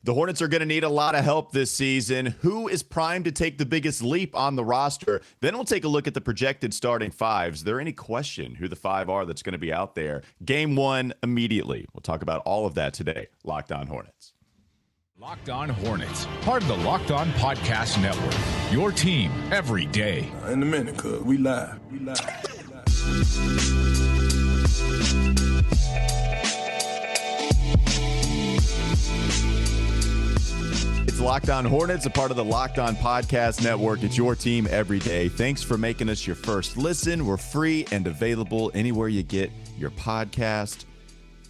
The Hornets are going to need a lot of help this season. Who is primed to take the biggest leap on the roster? Then we'll take a look at the projected starting fives. Is there any question who the five are that's going to be out there? Game one immediately. We'll talk about all of that today. Locked On Hornets. Locked On Hornets, part of the Locked On Podcast Network. Your team every day. In a minute, cuz we live. It's Locked On Hornets, a part of the Locked On Podcast Network. It's your team every day. Thanks for making us your first listen. We're free and available anywhere you get your podcast.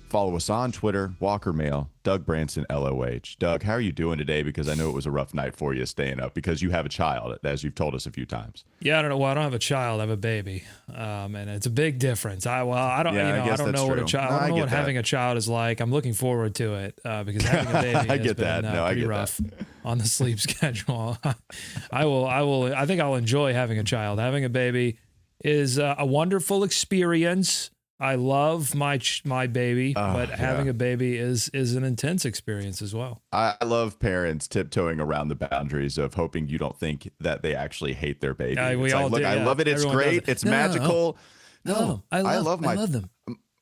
Follow us on Twitter, Walker Mail, Doug Branson, LOH. Doug, how are you doing today? Because I know it was a rough night for you staying up because you have a child, as you've told us a few times. Yeah, I don't know. Well, I don't have a child. I have a baby, and it's a big difference. I don't know what a child. I don't know what having a child is like. I'm looking forward to it because having a baby has been pretty rough on the sleep schedule. I think I'll enjoy having a child. Having a baby is a wonderful experience. I love my baby, but having a baby is an intense experience as well. I love parents tiptoeing around the boundaries of hoping you don't think that they actually hate their baby. I love it. It's great. It's magical. No, I love them.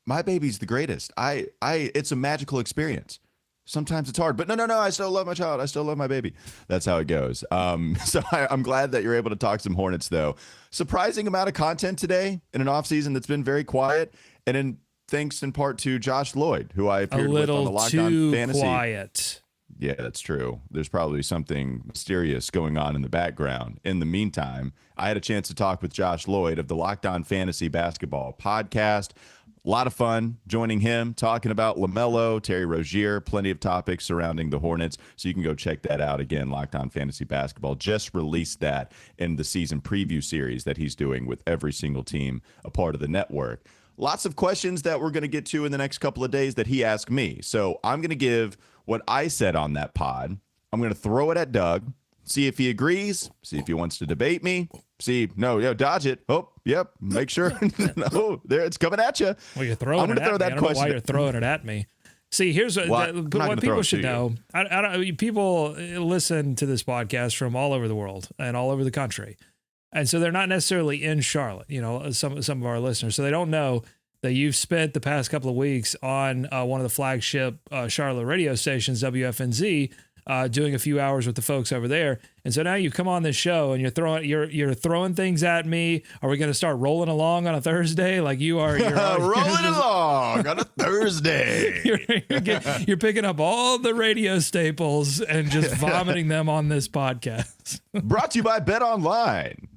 My baby's the greatest. It's a magical experience. Sometimes it's hard, but no. I still love my child. I still love my baby. That's how it goes. So I'm glad that you're able to talk some Hornets, though. Surprising amount of content today in an offseason that's been very quiet, and thanks in part to Josh Lloyd, who I appeared with on the Locked On Fantasy. Quiet. Yeah, that's true. There's probably something mysterious going on in the background. In the meantime, I had a chance to talk with Josh Lloyd of the Locked On Fantasy Basketball podcast. A lot of fun joining him, talking about LaMelo, Terry Rozier, plenty of topics surrounding the Hornets. So you can go check that out again. Locked On Fantasy Basketball just released that in the season preview series that he's doing with every single team, a part of the network. Lots of questions that we're going to get to in the next couple of days that he asked me. So I'm going to give what I said on that pod. I'm going to throw it at Doug, see if he agrees, see if he wants to debate me. Dodge it. Oh, yep. Make sure. No, there it's coming at you. Well, you're throwing it at me. I don't know why you're throwing it at me. See, here's what people should know. People listen to this podcast from all over the world and all over the country. And so they're not necessarily in Charlotte, some of our listeners. So they don't know that you've spent the past couple of weeks on one of the flagship Charlotte radio stations, WFNZ, doing a few hours with the folks over there. And so now you come on this show and you're throwing things at me. Are we going to start rolling along on a Thursday? Like you're rolling along on a Thursday. You're picking up all the radio staples and just vomiting them on this podcast. Brought to you by BetOnline.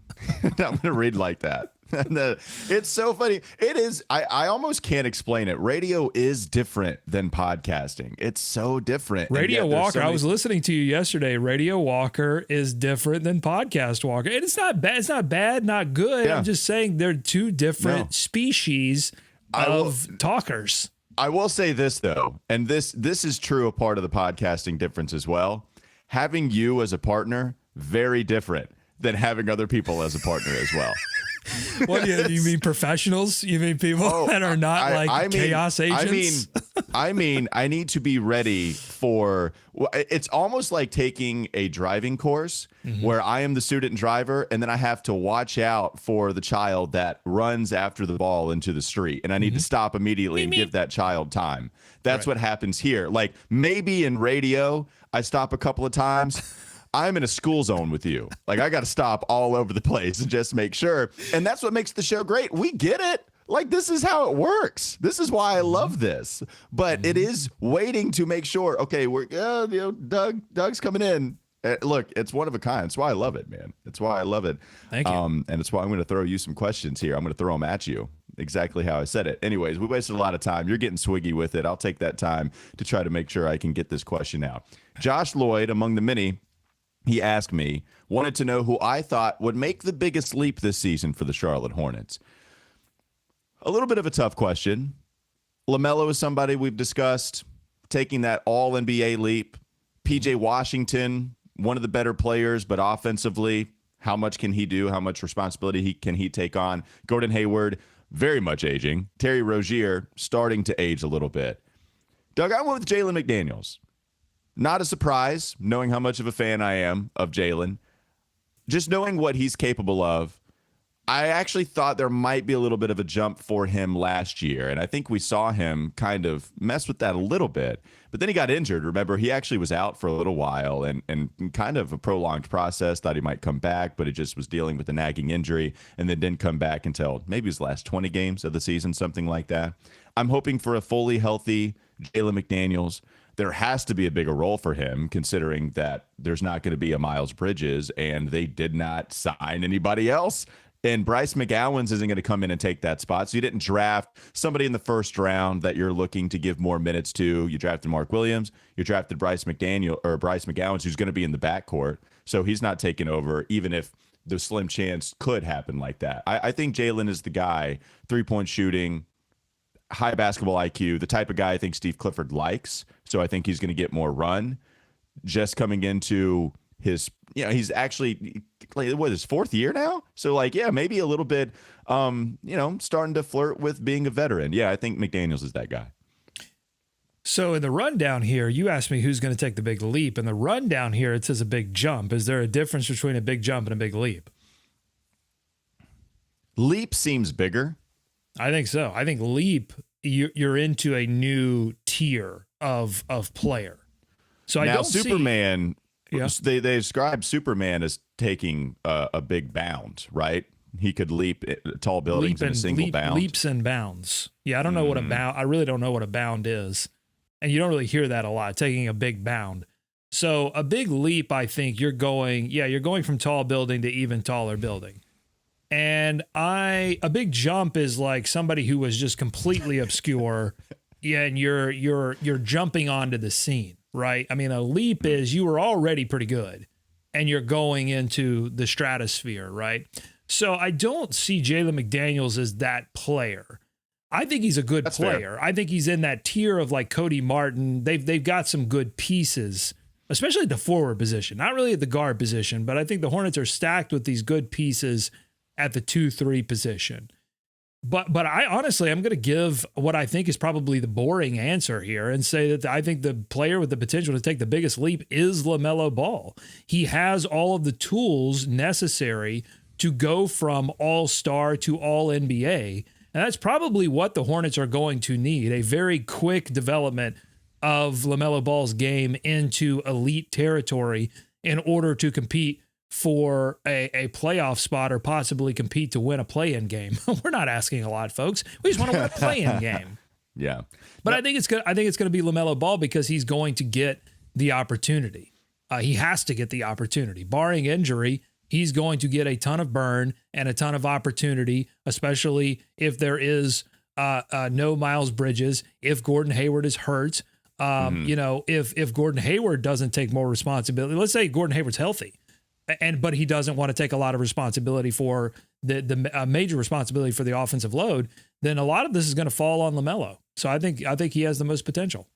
I'm going to read like that. It's so funny. It is. I almost can't explain it. Radio is different than podcasting. It's so different. Radio Walker. I was listening to you yesterday. Radio Walker is different than Podcast Walker. And it's not bad. It's not bad, not good. Yeah. I'm just saying they're two different species of talkers. I will say this, though, and this is true, a part of the podcasting difference as well. Having you as a partner, very different than having other people as a partner as well. What do you mean professionals? You mean people that are not chaos agents? I need to be ready for, it's almost like taking a driving course where I am the student driver and then I have to watch out for the child that runs after the ball into the street. And I need to stop immediately and give that child time. That's what happens here. Like maybe in radio, I stop a couple of times. I'm in a school zone with you. Like I got to stop all over the place and just make sure. And that's what makes the show great. We get it. Like this is how it works. This is why I love this. But it is waiting to make sure. Okay, Doug's coming in. Look, it's one of a kind. That's why I love it, man. That's why I love it. Thank you. And it's why I'm going to throw you some questions here. I'm going to throw them at you. Exactly how I said it. Anyways, we wasted a lot of time. You're getting swiggy with it. I'll take that time to try to make sure I can get this question out. Josh Lloyd, among the many, he asked me, wanted to know who I thought would make the biggest leap this season for the Charlotte Hornets. A little bit of a tough question. LaMelo is somebody we've discussed taking that all-NBA leap. PJ Washington, one of the better players, but offensively, how much can he do? How much responsibility can he take on? Gordon Hayward, very much aging. Terry Rozier, starting to age a little bit. Doug, I went with Jalen McDaniels. Not a surprise, knowing how much of a fan I am of Jalen. Just knowing what he's capable of, I actually thought there might be a little bit of a jump for him last year, and I think we saw him kind of mess with that a little bit. But then he got injured. Remember, he actually was out for a little while and kind of a prolonged process. Thought he might come back, but he just was dealing with a nagging injury and then didn't come back until maybe his last 20 games of the season, something like that. I'm hoping for a fully healthy Jalen McDaniels. There has to be a bigger role for him, considering that there's not going to be a Miles Bridges, and they did not sign anybody else. And Bryce McGowens isn't going to come in and take that spot. So you didn't draft somebody in the first round that you're looking to give more minutes to. You drafted Mark Williams. You drafted Bryce McGowens, who's going to be in the backcourt. So he's not taking over, even if the slim chance could happen like that. I think Jalen is the guy, 3-point shooting, high basketball IQ, the type of guy I think Steve Clifford likes. So I think he's going to get more run. Just coming into his, he's actually, his fourth year now? So, maybe a little bit, starting to flirt with being a veteran. Yeah, I think McDaniels is that guy. So in the rundown here, you asked me who's going to take the big leap. In the rundown here, it says a big jump. Is there a difference between a big jump and a big leap? Leap seems bigger. I think so. I think leap, you're into a new tier of player. So now, I don't Superman, they describe Superman as taking a big bound, right? He could leap tall buildings in a single bound. Leaps and bounds. Yeah, I don't know what a bound. I really don't know what a bound is, and you don't really hear that a lot. Taking a big bound. So a big leap, I think you're going from tall building to even taller building. And a big jump is like somebody who was just completely obscure, and you're jumping onto the scene, right? I mean, a leap is you were already pretty good, and you're going into the stratosphere, right? So I don't see Jalen McDaniels as that player. I think he's a good player. Fair. I think he's in that tier of like Cody Martin. They've got some good pieces, especially at the forward position, not really at the guard position, but I think the Hornets are stacked with these good pieces at the 2-3 position. But I honestly, I'm going to give what I think is probably the boring answer here and say that I think the player with the potential to take the biggest leap is LaMelo Ball. He has all of the tools necessary to go from all-star to all-NBA. And that's probably what the Hornets are going to need, a very quick development of LaMelo Ball's game into elite territory in order to compete for a playoff spot or possibly compete to win a play-in game. We're not asking a lot, folks. We just want to win a play-in game. Yeah. But I think it's going to be LaMelo Ball because he's going to get the opportunity. He has to get the opportunity. Barring injury, he's going to get a ton of burn and a ton of opportunity, especially if there is no Miles Bridges, if Gordon Hayward is hurt, if Gordon Hayward doesn't take more responsibility. Let's say Gordon Hayward's healthy, but he doesn't want to take a lot of responsibility for the major responsibility for the offensive load, then a lot of this is going to fall on LaMelo. So I think he has the most potential.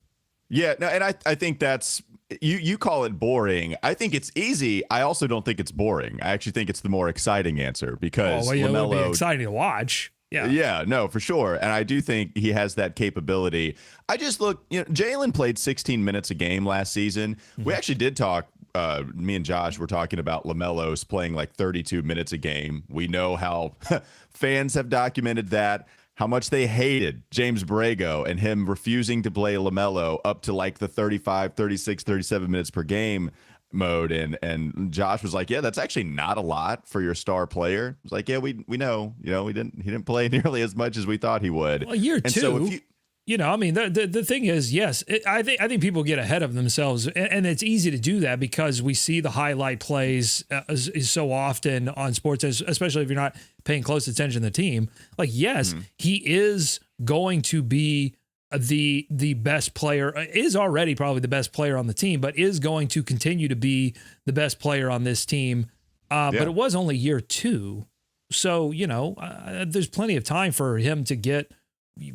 Yeah, no, and I think that's you call it boring. I think it's easy. I also don't think it's boring. I actually think it's the more exciting answer because LaMelo, it would be exciting to watch. Yeah, no, for sure. And I do think he has that capability. I just look, Jalen played 16 minutes a game last season. Mm-hmm. We actually did talk. Me and Josh were talking about LaMelo's playing like 32 minutes a game. We know how fans have documented that, how much they hated James Borrego and him refusing to play LaMelo up to like the 35, 36, 37 minutes per game mode. And Josh was like, yeah, that's actually not a lot for your star player. It's like, yeah, we know, he didn't play nearly as much as we thought he would. Well, year two. So if the thing is, yes, I think people get ahead of themselves, and it's easy to do that because we see the highlight plays so often on sports, especially if you're not paying close attention to the team. Like, yes, he is going to be the best player, is already probably the best player on the team, but is going to continue to be the best player on this team. But it was only year two. So, there's plenty of time for him to get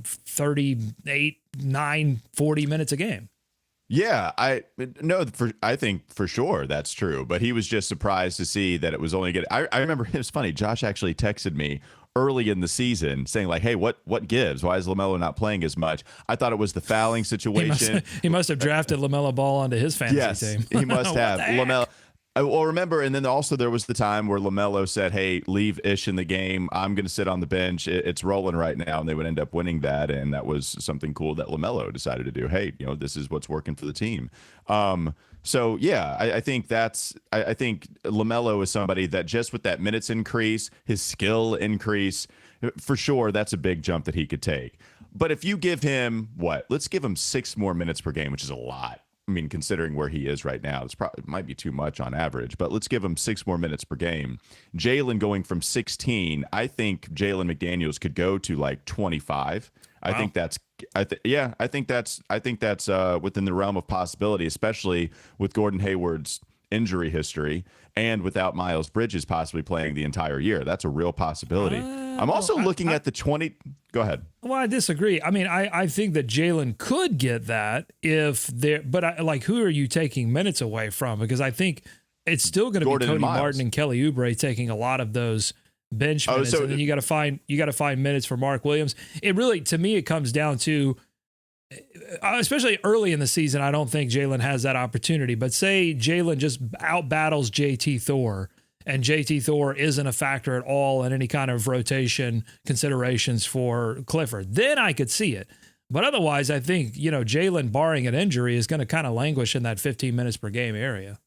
38, 9, 40 minutes a game. Yeah, I think for sure that's true. But he was just surprised to see that it was only good. I remember it was funny. Josh actually texted me early in the season saying like, hey, what gives? Why is LaMelo not playing as much? I thought it was the fouling situation. He must have drafted LaMelo Ball onto his fantasy team. He must have. LaMelo. Well, remember, and then also there was the time where LaMelo said, hey, leave Ish in the game. I'm going to sit on the bench. It's rolling right now. And they would end up winning that. And that was something cool that LaMelo decided to do. Hey, this is what's working for the team. So, yeah, I think I think LaMelo is somebody that just with that minutes increase, his skill increase, for sure, that's a big jump that he could take. But if you give him let's give him 6 more minutes per game, which is a lot. I mean, considering where he is right now, it might be too much on average, but let's give him 6 more minutes per game. Jalen going from 16, I think Jalen McDaniels could go to like 25. Wow. I think that's within the realm of possibility, especially with Gordon Hayward's injury history and without Miles Bridges possibly playing the entire year. That's a real possibility. I'm also looking at the 20. Go ahead. Well, I disagree. I mean, I think that Jalen could get that if there, but who are you taking minutes away from? Because I think it's still going to be Cody Martin and Kelly Oubre taking a lot of those bench minutes, and then you got to find minutes for Mark Williams. It really, to me, it comes down to, especially early in the season, I don't think Jalen has that opportunity. But say Jalen just out battles JT Thor, and JT Thor isn't a factor at all in any kind of rotation considerations for Clifford, then I could see it. But otherwise, I think, Jalen, barring an injury, is going to kind of languish in that 15 minutes per game area.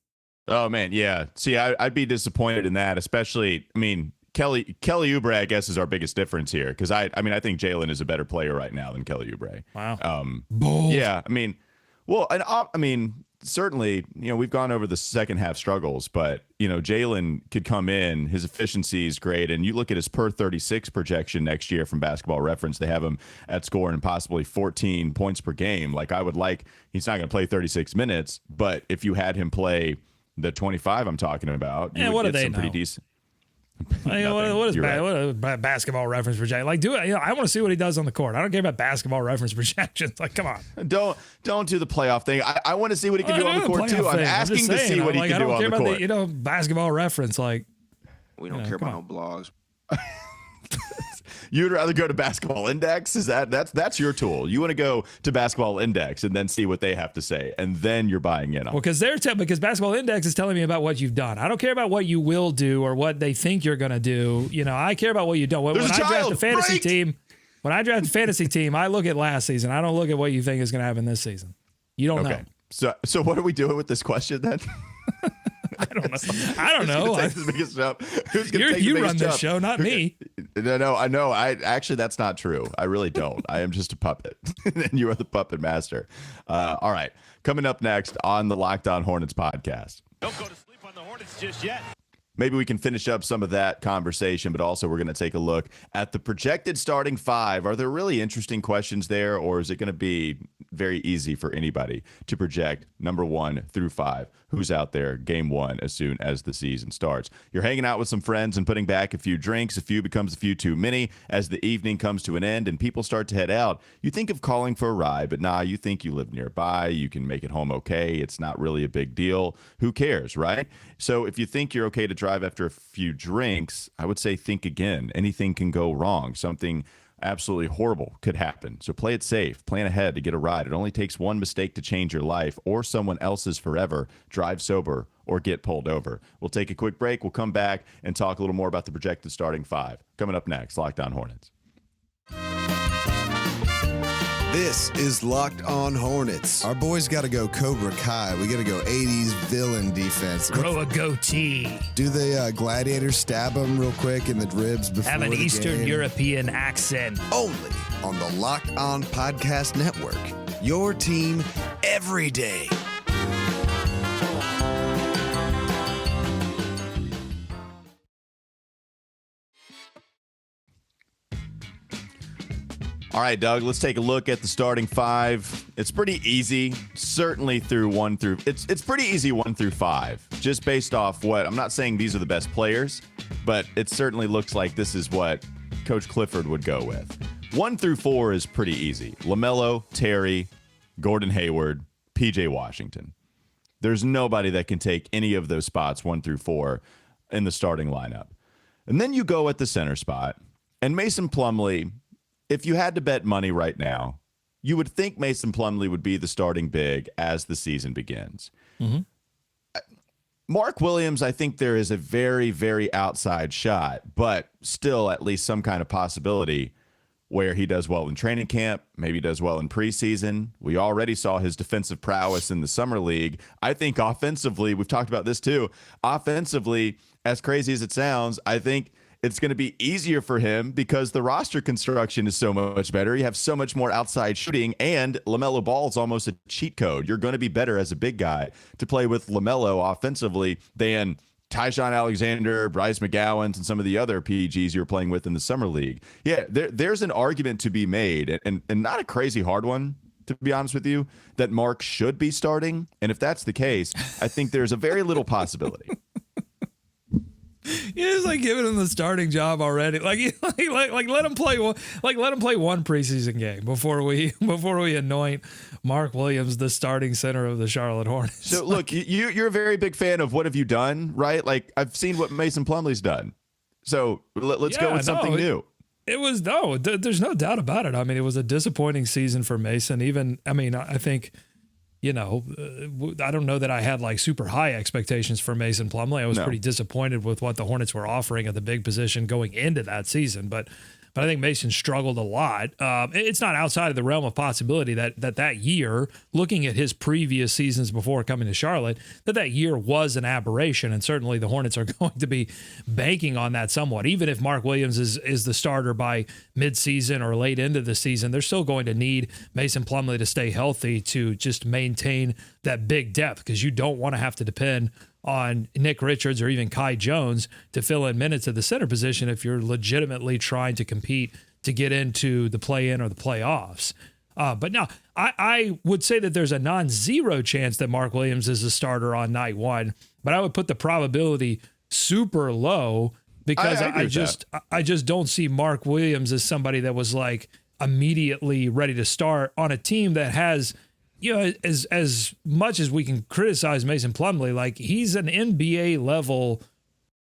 Oh, man, yeah. See, I'd be disappointed in that, especially, Kelly Oubre, I guess, is our biggest difference here because I think Jalen is a better player right now than Kelly Oubre. Wow. Yeah, certainly, we've gone over the second half struggles, but, Jalen could come in, his efficiency is great. And you look at his per 36 projection next year from Basketball Reference, they have him at scoring possibly 14 points per game. He's not going to play 36 minutes, but if you had him play the 25 I'm talking about, you would get some pretty decent. What is Basketball Reference projection? I want to see what he does on the court. I don't care about Basketball Reference projections. Come on. Don't do the playoff thing. I want to see what he can do on the court too. I'm asking to see what he can do on the court. I don't care about Basketball Reference. We don't care about no blogs. You'd rather go to Basketball Index? That's your tool. You want to go to Basketball Index and then see what they have to say, and then you're buying in on. Well, because Basketball Index is telling me about what you've done. I don't care about what you will do or what they think you're going to do. I care about what you don't. When I draft a fantasy team, I look at last season. I don't look at what you think is going to happen this season. You don't know. So what are we doing with this question then? I don't know. You run this show, not me. No, I know. Actually, that's not true. I really don't. I am just a puppet, and you are the puppet master. All right. Coming up next on the Locked On Hornets podcast. Don't go to sleep on the Hornets just yet. Maybe we can finish up some of that conversation, but also we're going to take a look at the projected starting 5. Are there really interesting questions there, or is it going to be very easy for anybody to project number 1 through 5? Who's out there game 1 as soon as the season starts? You're hanging out with some friends and putting back a few drinks. A few becomes a few too many as the evening comes to an end and people start to head out. You think of calling for a ride, but you think you live nearby. You can make it home okay. It's not really a big deal. Who cares, right? So if you think you're okay to drive after a few drinks, I would say think again. Anything can go wrong. Something absolutely horrible could happen. So play it safe. Plan ahead to get a ride. It only takes one mistake to change your life or someone else's forever. Drive sober or get pulled over. We'll take a quick break. We'll come back and talk a little more about the projected starting 5. Coming up next, Locked On Hornets. This is Locked On Hornets. Our boys got to go Cobra Kai. We got to go 80s villain defense. Grow a goatee. Do the gladiators stab them real quick in the ribs before have an the Eastern game? European accent. Only on the Locked On Podcast Network. Your team every day. All right, Doug, let's take a look at the starting 5. It's pretty easy, certainly through 1 through... It's pretty easy 1 through 5, just based off what... I'm not saying these are the best players, but it certainly looks like this is what Coach Clifford would go with. 1 through 4 is pretty easy. LaMelo, Terry, Gordon Hayward, PJ Washington. There's nobody that can take any of those spots 1 through 4 in the starting lineup. And then you go at the center spot, And Mason Plumlee, if you had to bet money right now, you would think Mason Plumlee would be the starting big as the season begins. Mm-hmm. Mark Williams, I think there is a very, very outside shot, but still at least some kind of possibility where he does well in training camp, maybe does well in preseason. We already saw his defensive prowess in the summer league. I think offensively, we've talked about this too, offensively, as crazy as it sounds, I think it's going to be easier for him because the roster construction is so much better. You have so much more outside shooting, and LaMelo Ball is almost a cheat code. You're going to be better as a big guy to play with LaMelo offensively than Tyshon Alexander, Bryce McGowan, and some of the other PGs you're playing with in the summer league. Yeah, there's an argument to be made, and not a crazy hard one, to be honest with you, that Mark should be starting. And if that's the case, I think there's a very little possibility. Yeah, it's like giving him the starting job already. Like let him play one preseason game before we anoint Mark Williams the starting center of the Charlotte Hornets. So look, you're a very big fan of What Have You Done, right? Like I've seen what Mason Plumlee's done. So let's go with something new. There's no doubt about it. I mean, it was a disappointing season for Mason. I think, I don't know that I had like super high expectations for Mason Plumlee. I was pretty disappointed with what the Hornets were offering at the big position going into that season. But I think Mason struggled a lot. It's not outside of the realm of possibility that year, looking at his previous seasons before coming to Charlotte, that year was an aberration. And certainly the Hornets are going to be banking on that somewhat. Even if Mark Williams is the starter by midseason or late into the season, they're still going to need Mason Plumlee to stay healthy to just maintain that big depth, because you don't want to have to depend on Nick Richards or even Kai Jones to fill in minutes at the center position if you're legitimately trying to compete to get into the play-in or the playoffs. But now, I would say that there's a non-zero chance that Mark Williams is a starter on night one, but I would put the probability super low because I just don't see Mark Williams as somebody that was like immediately ready to start on a team that has, as much as we can criticize Mason Plumlee, like he's an NBA level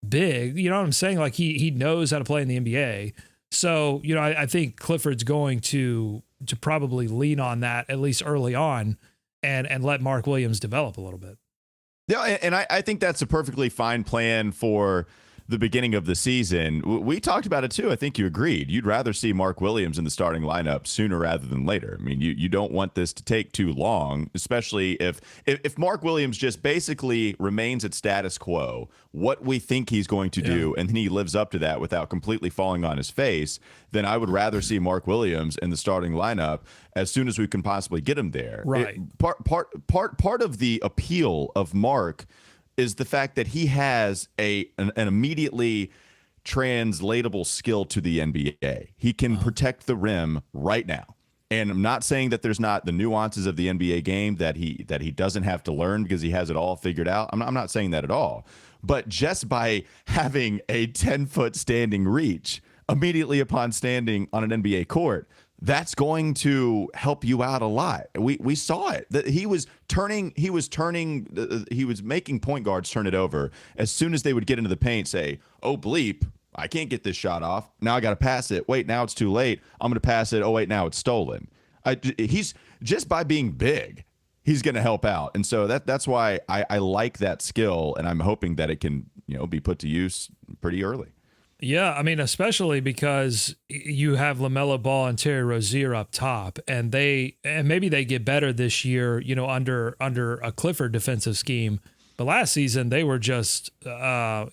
big, you know what I'm saying? Like he knows how to play in the NBA. So, I think Clifford's going to probably lean on that at least early on and let Mark Williams develop a little bit. Yeah. And I think that's a perfectly fine plan for the beginning of the season. We talked about it too. I think you agreed. You'd rather see Mark Williams in the starting lineup sooner rather than later. I mean, you don't want this to take too long, especially if Mark Williams just basically remains at status quo, what we think he's going to do, and then he lives up to that without completely falling on his face, then I would rather see Mark Williams in the starting lineup as soon as we can possibly get him there. Right. Part of the appeal of Mark is the fact that he has an immediately translatable skill to the NBA. He can protect the rim right now. And I'm not saying that there's not the nuances of the NBA game that he doesn't have to learn because he has it all figured out. I'm not saying that at all. But just by having a 10-foot standing reach immediately upon standing on an NBA court, that's going to help you out a lot. We saw it. That he was making point guards turn it over as soon as they would get into the paint, say, "Oh bleep, I can't get this shot off. Now I got to pass it. Wait, now it's too late. I'm going to pass it. Oh wait, now it's stolen." He's just by being big, he's going to help out, and so that's why I like that skill, and I'm hoping that it can be put to use pretty early. Yeah, I mean, especially because you have LaMelo Ball and Terry Rozier up top, and maybe they get better this year, under a Clifford defensive scheme. But last season they were just, not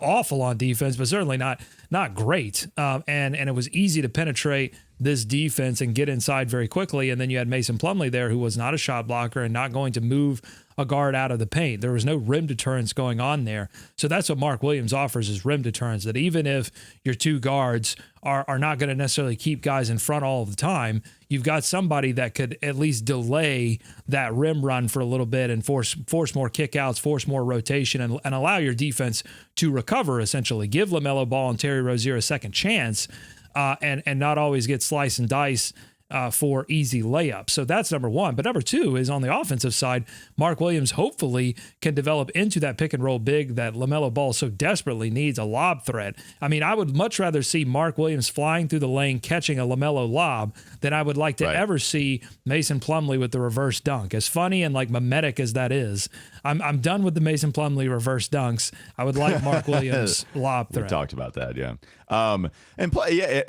awful on defense, but certainly not great. And it was easy to penetrate this defense and get inside very quickly. And then you had Mason Plumlee there, who was not a shot blocker and not going to move a guard out of the paint. There was no rim deterrence going on there. So that's what Mark Williams offers, is rim deterrence, that even if your two guards are not going to necessarily keep guys in front all of the time, you've got somebody that could at least delay that rim run for a little bit and force more kickouts, force more rotation, and allow your defense to recover, essentially. Give LaMelo Ball and Terry Rozier a second chance and not always get slice and dice for easy layups. So that's number one. But number two is on the offensive side, Mark Williams hopefully can develop into that pick and roll big that LaMelo Ball so desperately needs, a lob threat. I mean, I would much rather see Mark Williams flying through the lane catching a LaMelo lob than I would like to ever see Mason Plumlee with the reverse dunk. As funny and like mimetic as that is, I'm done with the Mason Plumlee reverse dunks. I would like Mark Williams lob threat. We talked about that, yeah. And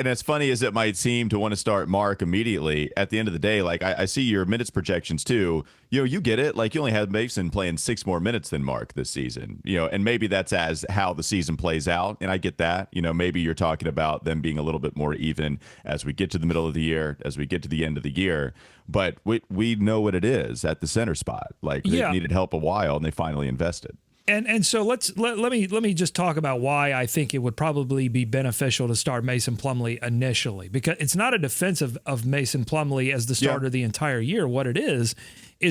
as funny as it might seem to want to start Mark immediately, at the end of the day, like I see your minutes projections too. You get it. Like you only had Mason playing 6 more minutes than Mark this season. And maybe that's as how the season plays out, and I get that. Maybe you're talking about them being a little bit more even as we get to the middle of the year, as we get to the end of the year. But we know what it is at the center spot. Like they needed help a while, and they finally invested. And so let me just talk about why I think it would probably be beneficial to start Mason Plumlee initially, because it's not a defense of Mason Plumlee as the starter the entire year. What it is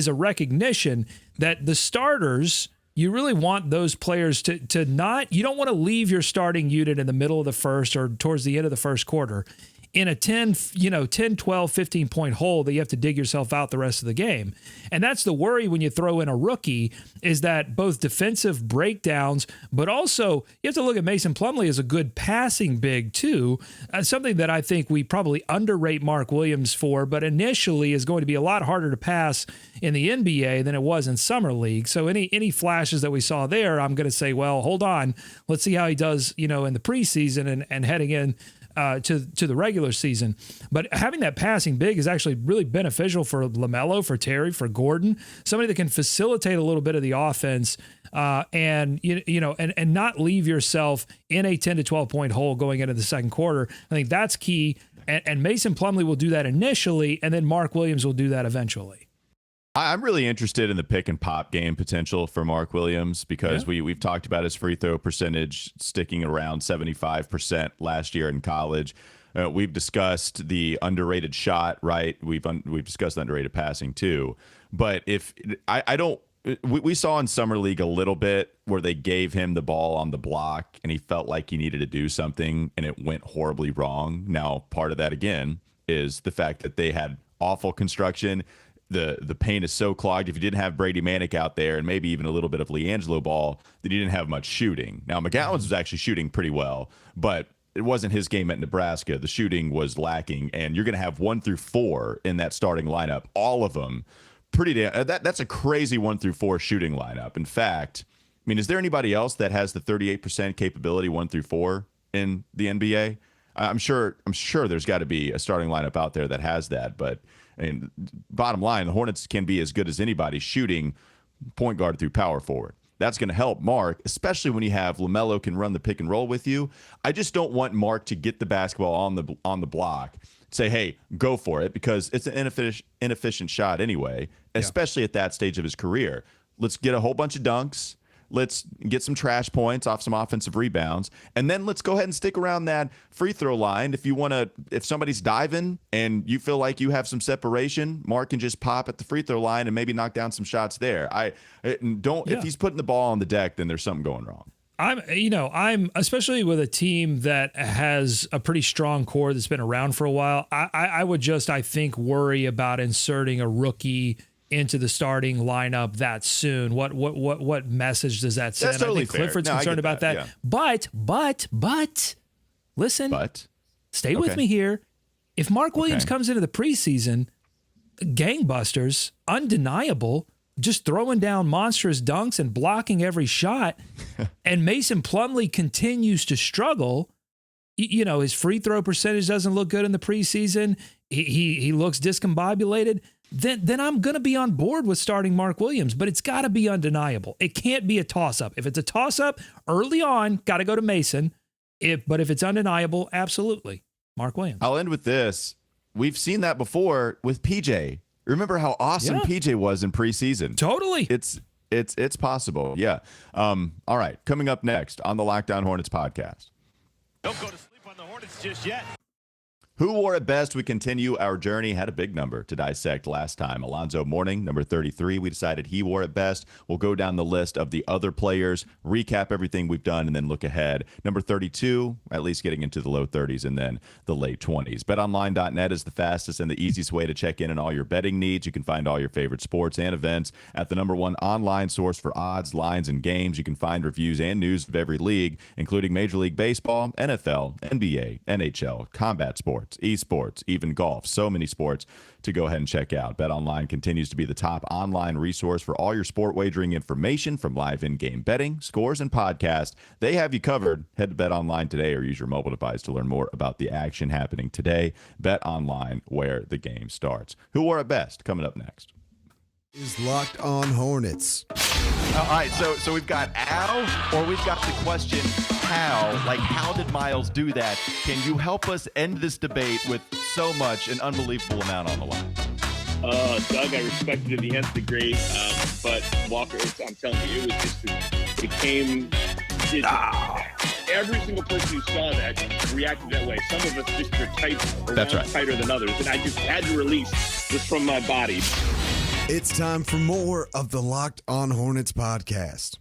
a recognition that the starters, you really want those players to not, you don't want to leave your starting unit in the middle of the first or towards the end of the first quarter in a 10, 12, 15 point hole that you have to dig yourself out the rest of the game. And that's the worry when you throw in a rookie, is that both defensive breakdowns, but also you have to look at Mason Plumlee as a good passing big too. Something that I think we probably underrate Mark Williams for, but initially is going to be a lot harder to pass in the NBA than it was in Summer League. So any flashes that we saw there, I'm going to say, well, hold on, let's see how he does, in the preseason and heading in to the regular season. But having that passing big is actually really beneficial for LaMelo, for Terry, for Gordon, somebody that can facilitate a little bit of the offense and not leave yourself in a 10 to 12 point hole going into the second quarter. I think that's key. And Mason Plumlee will do that initially, and then Mark Williams will do that eventually. I'm really interested in the pick and pop game potential for Mark Williams, because we've talked about his free throw percentage sticking around 75% last year in college. We've discussed the underrated shot, right? We've discussed underrated passing too. But if we saw in Summer League a little bit where they gave him the ball on the block and he felt like he needed to do something and it went horribly wrong. Now, part of that again is the fact that they had awful construction. The paint is so clogged. If you didn't have Brady Manick out there and maybe even a little bit of LiAngelo Ball, then you didn't have much shooting. Now, McGowan's was actually shooting pretty well, but it wasn't his game at Nebraska. The shooting was lacking, and you're going to have 1 through 4 in that starting lineup. All of them pretty damn. That's a crazy 1 through 4 shooting lineup. In fact, I mean, is there anybody else that has the 38% capability 1 through 4 in the NBA? I'm sure there's got to be a starting lineup out there that has that, but I mean, bottom line, the Hornets can be as good as anybody shooting point guard through power forward. That's going to help Mark, especially when you have LaMelo can run the pick and roll with you. I just don't want Mark to get the basketball on the block, say, hey, go for it, because it's an inefficient shot anyway, especially at that stage of his career. Let's get a whole bunch of dunks. Let's get some trash points off some offensive rebounds, and then let's go ahead and stick around that free throw line. If somebody's diving and you feel like you have some separation, Mark can just pop at the free throw line and maybe knock down some shots there. If he's putting the ball on the deck, then there's something going wrong. I'm especially with a team that has a pretty strong core that's been around for a while. I would just, I think, worry about inserting a rookie into the starting lineup that soon. What message does that send? That's totally I think Clifford's concerned about that. Yeah. But listen, stay with me here. If Mark Williams comes into the preseason, gangbusters, undeniable, just throwing down monstrous dunks and blocking every shot, and Mason Plumlee continues to struggle, his free throw percentage doesn't look good in the preseason. He looks discombobulated. Then I'm going to be on board with starting Mark Williams, but it's got to be undeniable. It can't be a toss-up. If it's a toss-up early on, got to go to Mason. But if it's undeniable, absolutely, Mark Williams. I'll end with this. We've seen that before with PJ. Remember how awesome PJ was in preseason? Totally. It's possible. Yeah. All right. Coming up next on the Locked On Hornets podcast. Don't go to sleep on the Hornets just yet. Who wore it best? We continue our journey. Had a big number to dissect last time. Alonzo Mourning, number 33. We decided he wore it best. We'll go down the list of the other players, recap everything we've done, and then look ahead. Number 32, at least getting into the low 30s and then the late 20s. BetOnline.net is the fastest and the easiest way to check in on all your betting needs. You can find all your favorite sports and events at the number one online source for odds, lines, and games. You can find reviews and news of every league, including Major League Baseball, NFL, NBA, NHL, combat sports, esports, even golf. So many sports to go ahead and check out. BetOnline continues to be the top online resource for all your sport wagering information, from live in-game betting, scores, and podcasts. They have you covered. Head to BetOnline today or use your mobile device to learn more about the action happening today. BetOnline, where the game starts. Who wore it best? Coming up next is Locked On Hornets. All right, so we've got Al, or we've got the question how. Like, how did Miles do that? Can you help us end this debate with so much, an unbelievable amount on the line? Doug, I respect you to the nth degree, but Walker, I'm telling you, it was just, every single person who saw that reacted that way. Some of us just are tighter than others, and I just had to release this from my body. It's time for more of the Locked On Hornets podcast.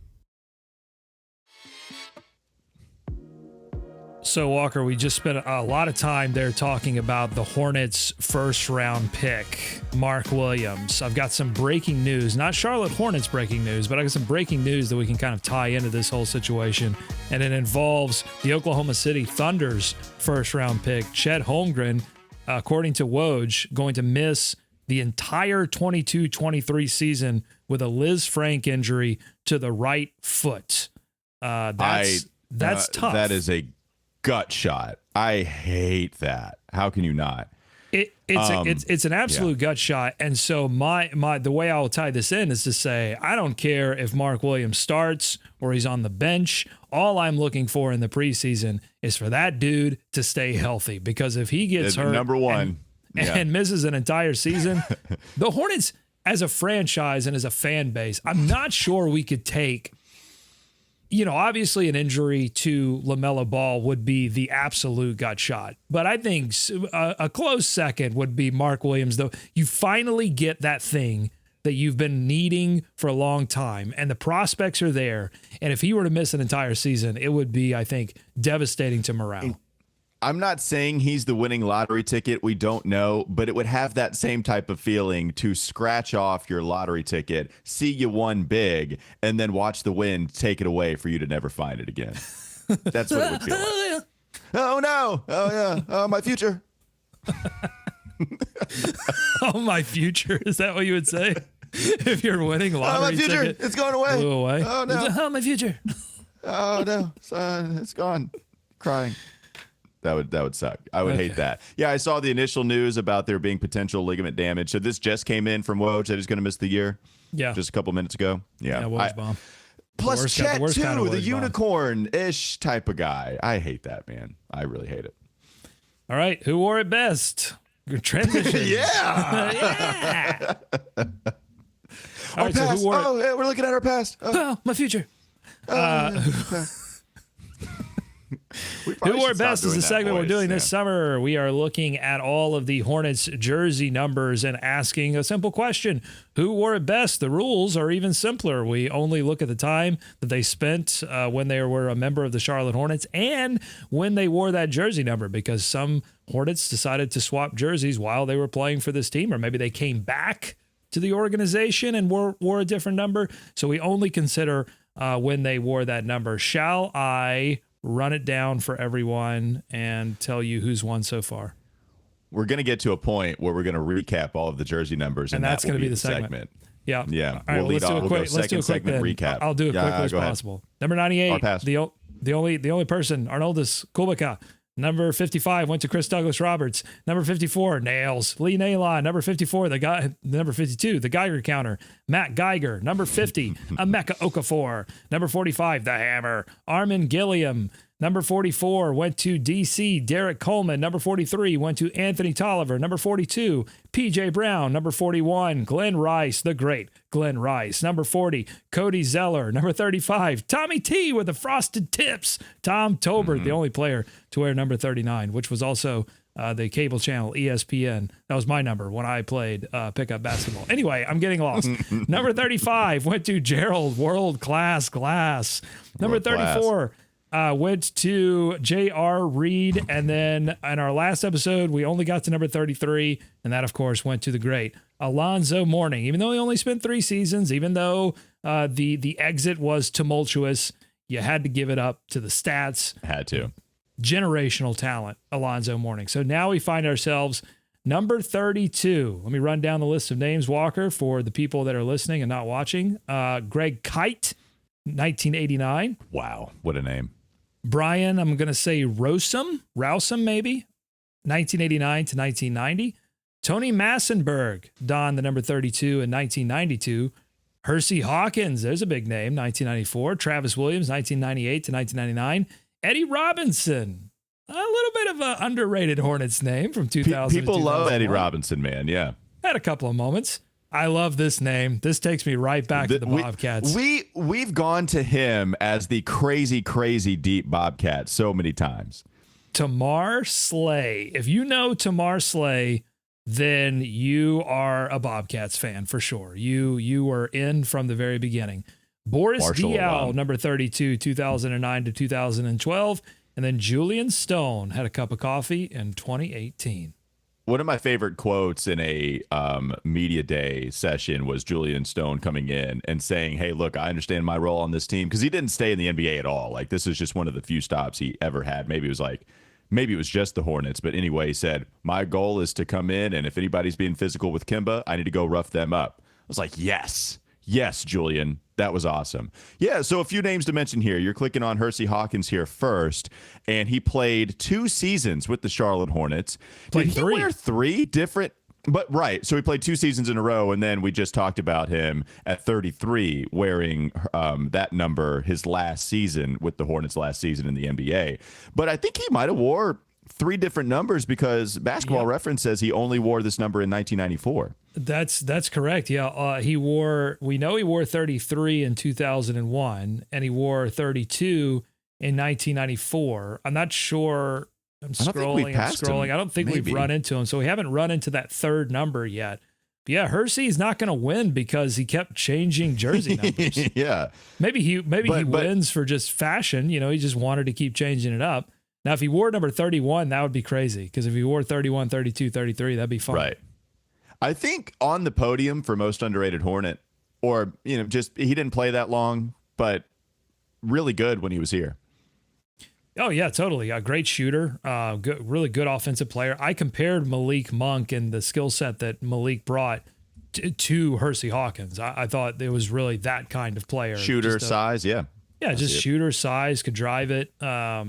So, Walker, we just spent a lot of time there talking about the Hornets' first-round pick, Mark Williams. I've got some breaking news, not Charlotte Hornets breaking news, but I got some breaking news that we can kind of tie into this whole situation, and it involves the Oklahoma City Thunder's first-round pick, Chet Holmgren, according to Woj, going to miss the entire 22-23 season with a Liz Frank injury to the right foot. That's tough. That is a gut shot. I hate that. How can you not? It's an absolute gut shot. And so the way I will tie this in is to say, I don't care if Mark Williams starts or he's on the bench. All I'm looking for in the preseason is for that dude to stay healthy, because if he gets hurt, number one, and misses an entire season, the Hornets as a franchise and as a fan base, I'm not sure we could take, obviously an injury to LaMelo Ball would be the absolute gut shot. But I think a close second would be Mark Williams, though. You finally get that thing that you've been needing for a long time, and the prospects are there. And if he were to miss an entire season, it would be, I think, devastating to morale. I'm not saying he's the winning lottery ticket. We don't know, but it would have that same type of feeling to scratch off your lottery ticket, see you won big, and then watch the wind take it away for you to never find it again. That's what it would feel like. Oh, no. Oh, yeah. Oh, my future. Oh, my future. Is that what you would say? If you're winning lottery my future. ticket, it's going away. Blew away. Oh, no. Oh, my future. Oh, no. It's gone. Crying. That would suck. I would hate that. Yeah, I saw the initial news about there being potential ligament damage. So this just came in from Woj that he's going to miss the year. Yeah, just a couple minutes ago. Yeah, Woj bomb. Plus Chet too, the unicorn-ish type of guy. I hate that, man. I really hate it. All right, who wore it best? Transition. Yeah. All right, so who wore it? Yeah, we're looking at our past. Oh, my future. Who wore it best is the segment we're doing this summer. We are looking at all of the Hornets jersey numbers and asking a simple question. Who wore it best? The rules are even simpler. We only look at the time that they spent when they were a member of the Charlotte Hornets and when they wore that jersey number, because some Hornets decided to swap jerseys while they were playing for this team, or maybe they came back to the organization and wore a different number. So we only consider when they wore that number. Shall I run it down for everyone and tell you who's won so far? We're going to get to a point where we're going to recap all of the jersey numbers, and that's going to be the segment. Yeah. Yeah. All right, let's do a quick segment recap. I'll do it quickly as possible. Number 98, the only person, Arnoldus Kubica. Number 55 went to Chris Douglas Roberts. Number 54, Nails. Lee Nailon. Number 54, number 52, the Geiger counter. Matt Geiger. Number 50, Emeka Okafor. Number 45, the Hammer. Armin Gilliam. Number 44 went to DC, Derek Coleman. Number 43 went to Anthony Tolliver. Number 42, PJ Brown. Number 41, Glenn Rice, the great Glenn Rice. Number 40, Cody Zeller. Number 35, Tommy T with the frosted tips. Tom Tolbert, the only player to wear number 39, which was also the cable channel, ESPN. That was my number when I played pickup basketball. Anyway, I'm getting lost. Number 35 went to Gerald World Class Glass. Number 34 went to J.R. Reed. And then in our last episode, we only got to number 33. And that, of course, went to the great Alonzo Mourning. Even though he only spent 3 seasons, even though the exit was tumultuous, you had to give it up to the stats. Had to. Generational talent, Alonzo Mourning. So now we find ourselves number 32. Let me run down the list of names, Walker, for the people that are listening and not watching. Greg Kite, 1989. Wow, what a name. Brian, I'm going to say Rousum maybe, 1989 to 1990. Tony Massenberg donned the number 32 in 1992. Hersey Hawkins, there's a big name, 1994. Travis Williams, 1998 to 1999. Eddie Robinson, a little bit of an underrated Hornets name from 2000. People love Eddie Robinson, man. Yeah. Had a couple of moments. I love this name. This takes me right back to the Bobcats. We've gone to him as the crazy, crazy deep Bobcat so many times. Tamar Slay. If you know Tamar Slay, then you are a Bobcats fan for sure. You were in from the very beginning. Boris Diaw, number 32, 2009 to 2012. And then Julian Stone had a cup of coffee in 2018. One of my favorite quotes in a media day session was Julian Stone coming in and saying, hey, look, I understand my role on this team, because he didn't stay in the NBA at all. Like, this is just one of the few stops he ever had. Maybe it was just the Hornets. But anyway, he said, my goal is to come in, and if anybody's being physical with Kemba, I need to go rough them up. I was like, yes, Julian. That was awesome. Yeah, so a few names to mention here. You're clicking on Hersey Hawkins here first, and he played 2 seasons with the Charlotte Hornets. Did he wear 3 different? But right, so he played 2 seasons in a row, and then we just talked about him at 33 wearing that number his last season with the Hornets, last season in the NBA. But I think he might have wore 3 different numbers, because Basketball Reference says he only wore this number in 1994. That's correct. Yeah, we know he wore 33 in 2001, and he wore 32 in 1994. I'm not sure. I'm scrolling. I don't think we've run into him, so we haven't run into that 3rd number yet. But yeah, Hersey's not going to win because he kept changing jersey numbers. Yeah, maybe he wins for just fashion. He just wanted to keep changing it up. Now, if he wore number 31, that would be crazy, because if he wore 31, 32, 33, that'd be fun. Right. I think on the podium for most underrated Hornet, or, just he didn't play that long, but really good when he was here. Oh, yeah, totally. A great shooter, really good offensive player. I compared Malik Monk and the skill set that Malik brought to Hersey Hawkins. I thought it was really that kind of player. Shooter, size, yeah. Yeah, just shooter, size, could drive it. But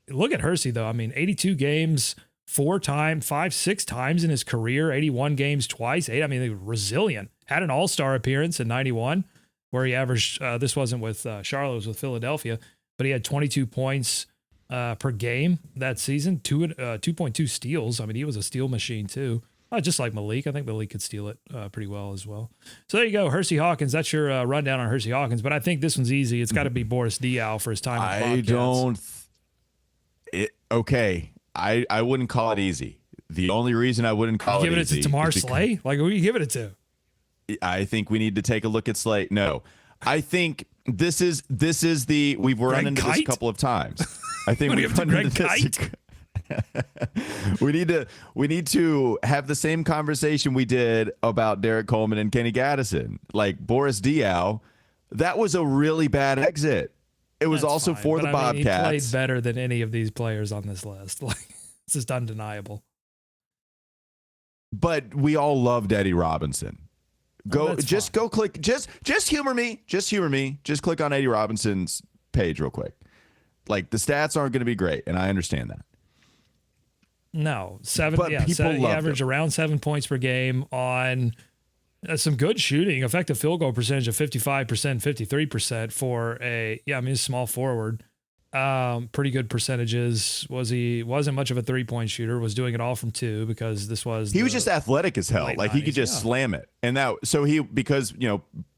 look at Hersey, though. 82 games, 6 times in his career, 81 games twice, 8. They were resilient. Had an all-star appearance in 91 where he averaged, this wasn't with Charlotte, it was with Philadelphia, but he had 22 points per game that season, 2.2 steals. He was a steal machine too. Just like Malik. I think Malik could steal it pretty well as well. So there you go, Hersey Hawkins. That's your rundown on Hersey Hawkins. But I think this one's easy. It's got to be Boris Diaw for his time with the Bobcats. Okay. I wouldn't call it easy. The only reason I wouldn't call it easy. Giving it to Tamar Slay? Like, who are you giving it to? I think we need to take a look at Slay. No, I think this is we've run into this a couple of times. I think we've run into this. we need to have the same conversation we did about Derek Coleman and Kenny Gaddison. Like Boris Diaw, that was a really bad exit. It was also fine, for the Bobcats. He played better than any of these players on this list. Like, it's just undeniable. But we all loved Eddie Robinson. Go click. Just humor me. Just click on Eddie Robinson's page real quick. Like, the stats aren't going to be great, and I understand that. No, he averaged around 7 points per game on some good shooting, effective field goal percentage of 55%, 53% for a small forward. Pretty good percentages. Wasn't much of a 3-point shooter, was doing it all from 2 because he was just athletic as hell. Like 90s, he could just slam it. And because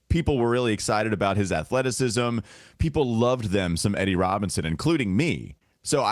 people were really excited about his athleticism. People loved some Eddie Robinson, including me. So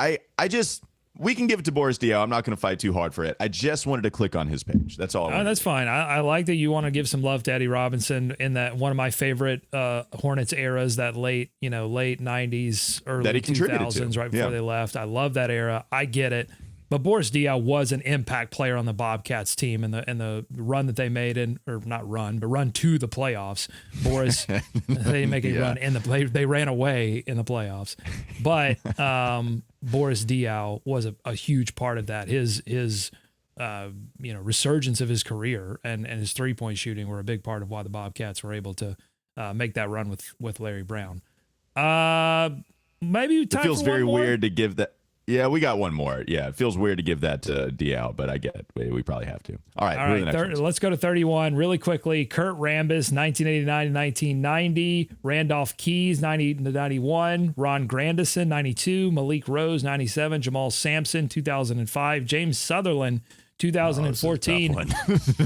we can give it to Boris Diaw. I'm not going to fight too hard for it. I just wanted to click on his page. That's all. That's fine. I like that you want to give some love to Eddie Robinson in that one of my favorite Hornets eras, that late 90s, early 2000s, right before they left. I love that era. I get it. But Boris Diaw was an impact player on the Bobcats team and the run that they made run to the playoffs. Boris, they didn't make a run in the play. They ran away in the playoffs. But Boris Diaw was a huge part of that. His resurgence of his career and his 3-point shooting were a big part of why the Bobcats were able to make that run with Larry Brown. Maybe it feels very weird to give that. Yeah, we got one more. Yeah, it feels weird to give that to Diaw, but I get it. We probably have to. All right, let's go to 31 really quickly. Kurt Rambis, 1989 to 1990. Randolph Keys, 90 to 91. Ron Grandison, 92. Malik Rose, 97. Jamal Sampson, 2005. James Sutherland, 2014.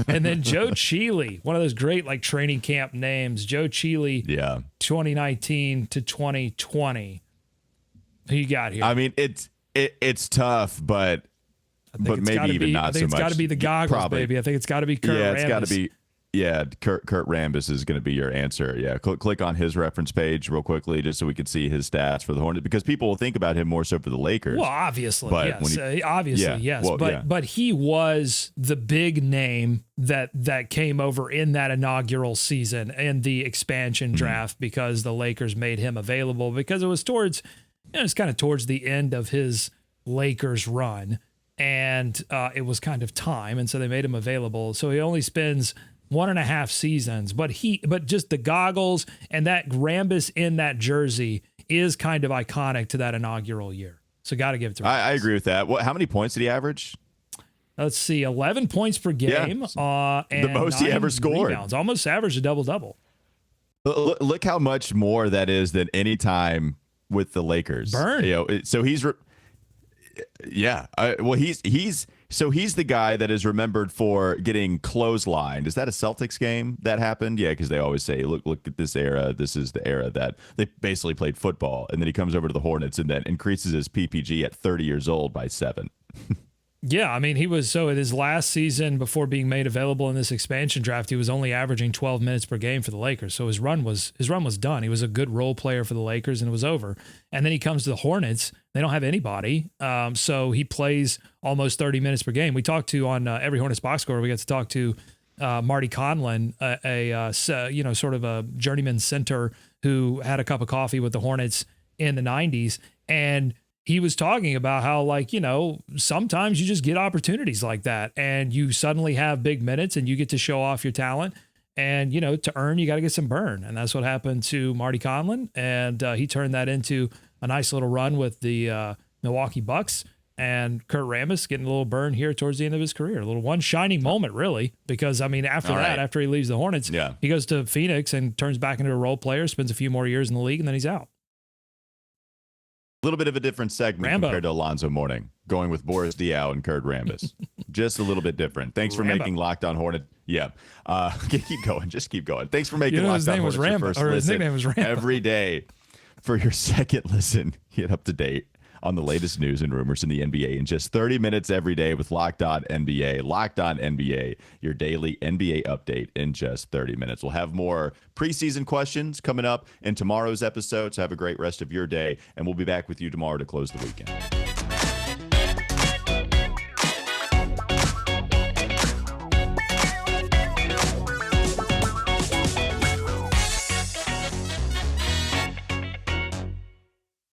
And then Joe Cheeley, one of those great training camp names. Joe Cheeley, 2019 to 2020. Who you got here? I mean, it's tough, but maybe even not so much. I think it's got to be the goggles, baby. I think it's got to be Kurt Rambis. Yeah, it's got to be. Yeah, Kurt Rambis is going to be your answer. Yeah, click on his reference page real quickly just so we can see his stats for the Hornets, because people will think about him more so for the Lakers. Well, obviously, yes. But he was the big name that came over in that inaugural season and the expansion draft because the Lakers made him available, because it was it's kind of towards the end of his Lakers run, and it was kind of time, and so they made him available. So he only spends 1.5 seasons, but just the goggles and that Rambis in that jersey is kind of iconic to that inaugural year. So got to give it to him. I agree with that. How many points did he average? Let's see, 11 points per game. And the most he ever scored. Rebounds, almost averaged a double-double. Look how much more that is than any time with the Lakers. Burn. So he's he's the guy that is remembered for getting clotheslined. Is that a Celtics game that happened? Yeah, because they always say, look at this era. This is the era that they basically played football. And then he comes over to the Hornets and then increases his PPG at 30 years old by 7. Yeah, I mean, he was in his last season before being made available in this expansion draft, he was only averaging 12 minutes per game for the Lakers. So his run was done. He was a good role player for the Lakers, and it was over. And then he comes to the Hornets. They don't have anybody, so he plays almost 30 minutes per game. We talked to on Every Hornets Boxscore. We got to talk to Marty Conlon, sort of a journeyman center who had a cup of coffee with the Hornets in the 90s, and he was talking about how, sometimes you just get opportunities like that and you suddenly have big minutes and you get to show off your talent. And, to earn, you got to get some burn. And that's what happened to Marty Conlon. And he turned that into a nice little run with the Milwaukee Bucks. And Kurt Rambis getting a little burn here towards the end of his career. A little one shining moment, really, because, after he leaves the Hornets, he goes to Phoenix and turns back into a role player, spends a few more years in the league, and then he's out. A little bit of a different segment compared to Alonzo Mourning, going with Boris Diaw and Kurt Rambis. Just a little bit different. Thanks for making Locked On Hornet. Yeah. Keep going. Just keep going. Thanks for making Locked On Hornets your first listen his nickname was Rambo. Every day. For your second listen, get up to date on the latest news and rumors in the NBA in just 30 minutes every day with Locked On NBA. Locked On NBA, your daily NBA update in just 30 minutes. We'll have more preseason questions coming up in tomorrow's episode, so have a great rest of your day, and we'll be back with you tomorrow to close the weekend.